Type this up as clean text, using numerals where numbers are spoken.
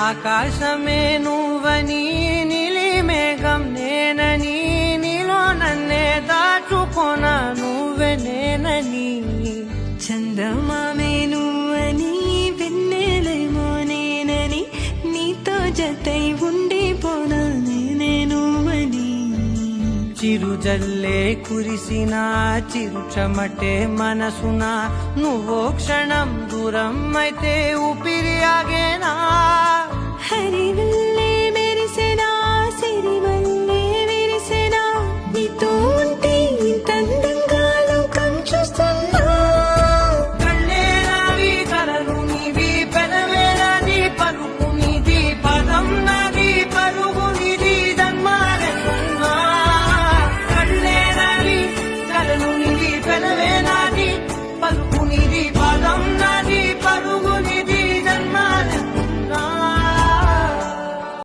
ఆకాశమే నువ్వని నీలి మేఘం నేనని నీలో నన్నే దాచుకొన నువ్వే నేనని చందమామే నువ్వని వెన్నెలేమో నేనని నీతో జతై ఉండిపోనా నేనే నువ్వని చిరుజల్లే కురిసిన చిరుచమటే మనసున నువ్వో క్షణం దూరం అయితే ఊపిరి ఆగేనా